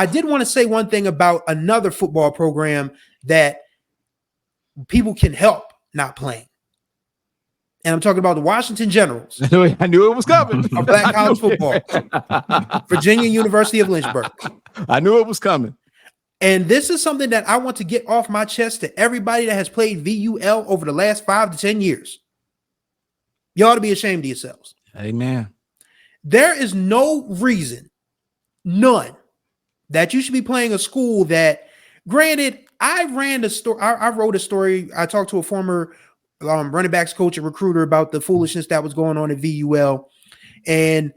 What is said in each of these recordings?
I did want to say one thing about another football program that people can help not playing. And I'm talking about the Washington Generals. I knew it was coming. Of black college football. Virginia University of Lynchburg. I knew it was coming. And this is something that I want to get off my chest to everybody that has played VUL over the last 5 to 10 years. You ought to be ashamed of yourselves. Amen. There is no reason, none, that you should be playing a school that, granted, I wrote a story. I talked to a former running backs coach and recruiter about the foolishness that was going on at VUL. And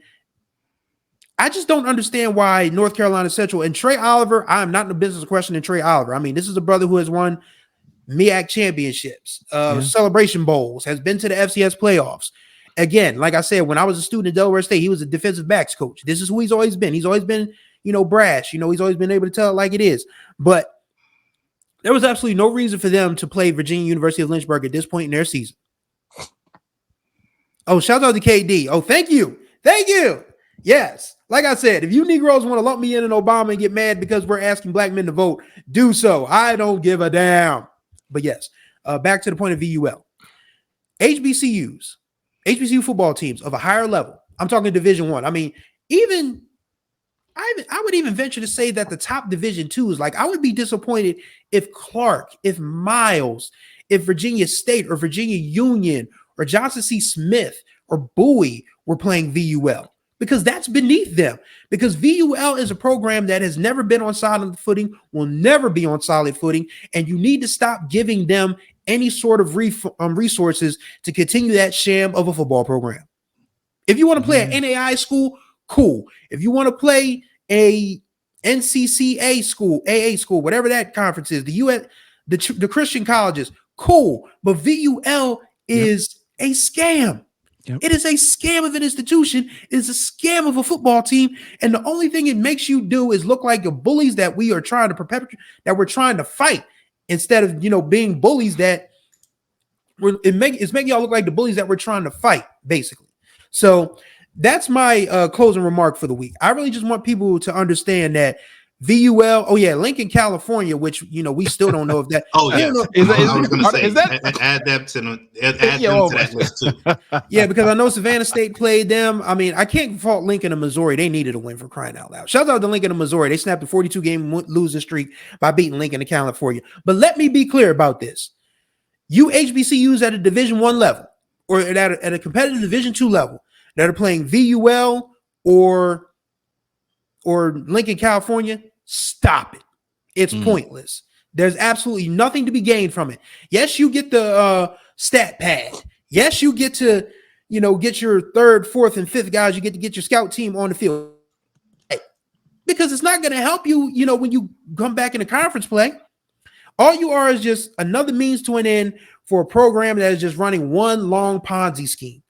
I just don't understand why North Carolina Central and Trey Oliver, I'm not in the business of questioning Trey Oliver. I mean, this is a brother who has won MEAC championships, celebration bowls, has been to the FCS playoffs. Again, like I said, when I was a student at Delaware State, he was a defensive backs coach. This is who he's always been. He's always been, brash. He's always been able to tell it like it is. But there was absolutely no reason for them to play Virginia University of Lynchburg at this point in their season. Oh, shout out to KD. Oh, thank you. Thank you. Yes. Like I said, if you Negroes want to lump me in an Obama and get mad because we're asking black men to vote, do so. I don't give a damn. But yes, back to the point of VUL. HBCU football teams of a higher level. I'm talking Division I. I mean, I would even venture to say that the top Division IIs, like I would be disappointed if Clark, if Miles, if Virginia State or Virginia Union or Johnson C. Smith or Bowie were playing VUL, because that's beneath them. Because VUL is a program that has never been on solid footing, will never be on solid footing, and you need to stop giving them any sort of resources to continue that sham of a football program. If you want to play an NAI school, cool. If you want to play a NCCA school, AA school, whatever that conference is, the Christian colleges, cool. But VUL is a scam. Yep. It is a scam of an institution. It is a scam of a football team. And the only thing it makes you do is look like the bullies that we are trying to perpetuate, that we're trying to fight, instead of, being bullies that it's making y'all look like the bullies that we're trying to fight, basically. So that's my closing remark for the week. I really just want people to understand that VUL, Lincoln, California, which we still don't know if that. I was going to say add them to that list too. Yeah, because I know Savannah State played them. I mean, I can't fault Lincoln and Missouri. They needed a win, for crying out loud. Shout out to Lincoln and Missouri. They snapped a 42-game losing streak by beating Lincoln and California. But let me be clear about this: you HBCUs at a Division I level or at a competitive Division II level that are playing VUL or Lincoln, California, stop it. It's pointless. There's absolutely nothing to be gained from it. Yes, you get the stat pad. Yes, you get to, get your third, fourth, and fifth guys. You get to get your scout team on the field. Because it's not going to help you, when you come back into conference play. All you are is just another means to an end for a program that is just running one long Ponzi scheme.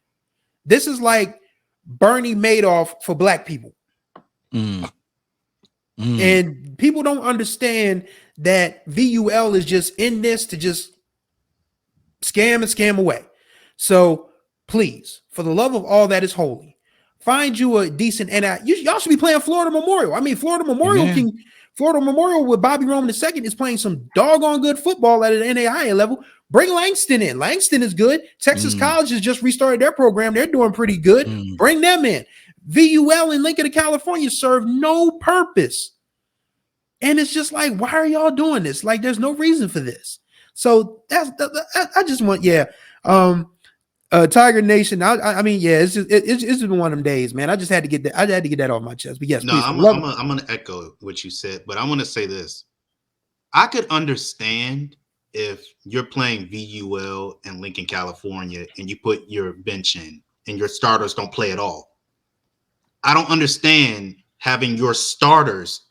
This is like Bernie Madoff for black people. And people don't understand that VUL is just in this to just scam away. So please, for the love of all that is holy, find you a decent y'all should be playing Florida Memorial. I mean, Florida Memorial with Bobby Roman II is playing some doggone good football at an NAIA level. Bring Langston in. Langston is good. Texas College has just restarted their program. They're doing pretty good. Bring them in. VUL in Lincoln, California serve no purpose. And it's just like, why are y'all doing this? Like, there's no reason for this. So I just want, Tiger Nation. I mean, it's just been one of them days, man. I just had to get that. I had to get that off my chest. But yes, I'm going to echo what you said, but I want to say this. I could understand if you're playing VUL in Lincoln, California, and you put your bench in and your starters don't play at all. I don't understand having your starters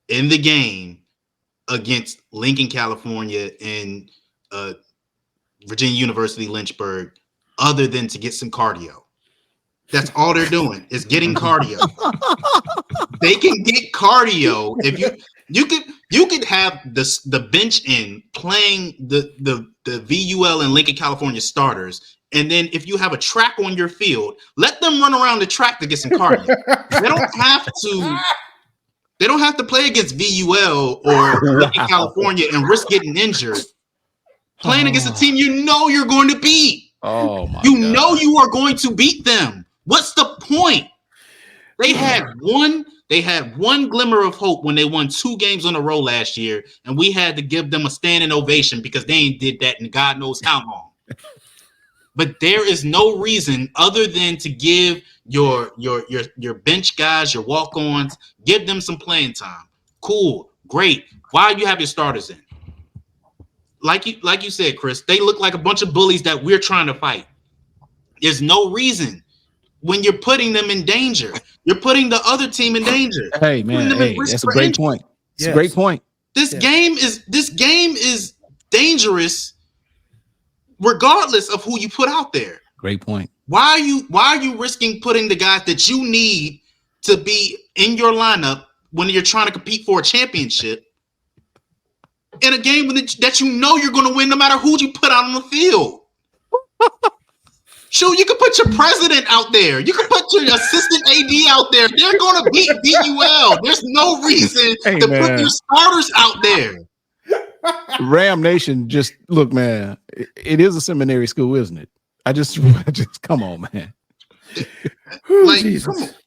in the game against Lincoln, California, and Virginia University, Lynchburg, other than to get some cardio. That's all they're doing is getting cardio. They can get cardio if you could have the bench in playing the VUL and Lincoln, California starters, and then if you have a track on your field, let them run around the track to get some cardio. They don't have to They don't have to play against VUL or Lincoln, California and risk getting injured. Playing against a team you know you're going to beat. Oh my You God. know you are going to beat them. What's the point? They had one glimmer of hope when they won 2 games in a row last year, and we had to give them a standing ovation because they ain't did that in God knows how long. But there is no reason other than to give your bench guys, your walk-ons, give them some playing time. Cool, great. Why do you have your starters in? Like you said, Chris, they look like a bunch of bullies that we're trying to fight. There's no reason when you're putting them in danger. You're putting the other team in danger. Hey man, that's a great point. It's a great point. This game is dangerous regardless of who you put out there. Great point. Why are you risking putting the guys that you need to be in your lineup when you're trying to compete for a championship in a game that you know you're going to win no matter who you put out on the field? Sure, you can put your president out there. You can put your assistant AD out there. They're going to beat VUL. There's no reason to put your starters out there. Ram Nation, just look, man. It is a seminary school, isn't it? I just come on, man. Look,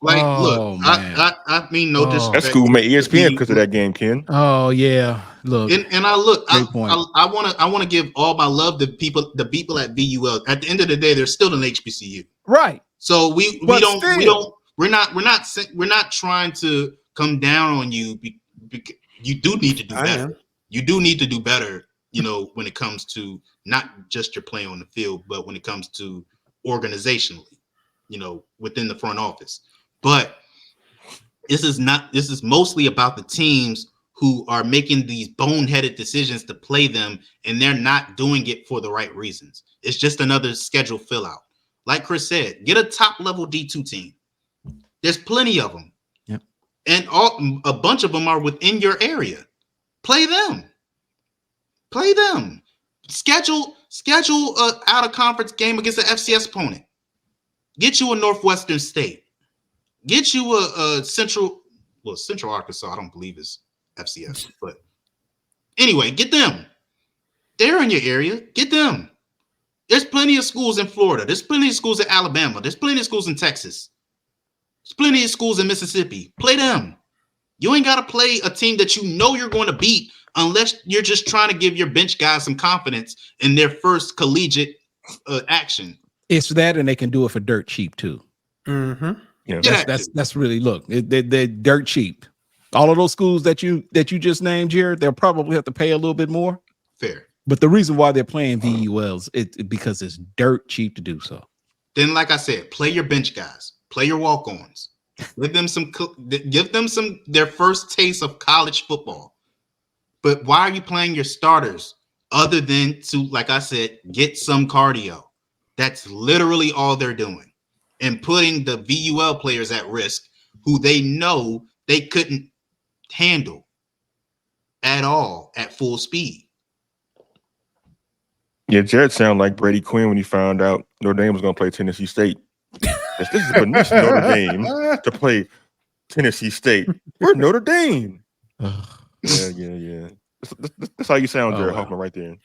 I mean, no disrespect. That school made ESPN because of that game, Ken. Oh yeah, look. And I want to give all my love to the people at VUL. At the end of the day, they're still an HBCU, right? So we're not trying to come down on you. You do need to do better. You do need to do better. You know, when it comes to not just your play on the field, but when it comes to organizationally, you know, within the front office. But this is mostly about the teams who are making these boneheaded decisions to play them, and they're not doing it for the right reasons. It's just another schedule fill out. Like Chris said, get a top level D2 team. There's plenty of them. Yep. And a bunch of them are within your area. Play them. Schedule a out of conference game against an FCS opponent. Get you a Northwestern State. Get you a Central Arkansas. I don't believe is FCS, but anyway, get them. They're in your area. Get them. There's plenty of schools in Florida. There's plenty of schools in Alabama. There's plenty of schools in Texas. There's plenty of schools in Mississippi. Play them. You ain't got to play a team that you know you're going to beat unless you're just trying to give your bench guys some confidence in their first collegiate action. It's that, and they can do it for dirt cheap too. Mm-hmm. Yeah, that's really they're dirt cheap. All of those schools that you just named, Jared, they'll probably have to pay a little bit more. Fair. But the reason why they're playing VULs is because it's dirt cheap to do so. Then, like I said, play your bench guys, play your walk-ons, give them their first taste of college football. But why are you playing your starters other than to, like I said, get some cardio? That's literally all they're doing, and putting the VUL players at risk who they know they couldn't handle at all at full speed. Yeah, Jared sounded like Brady Quinn when he found out Notre Dame was going to play Tennessee State. This is permission Notre Dame to play Tennessee State. We're Notre Dame. Yeah. That's how you sound, Jared Hoffman, right there.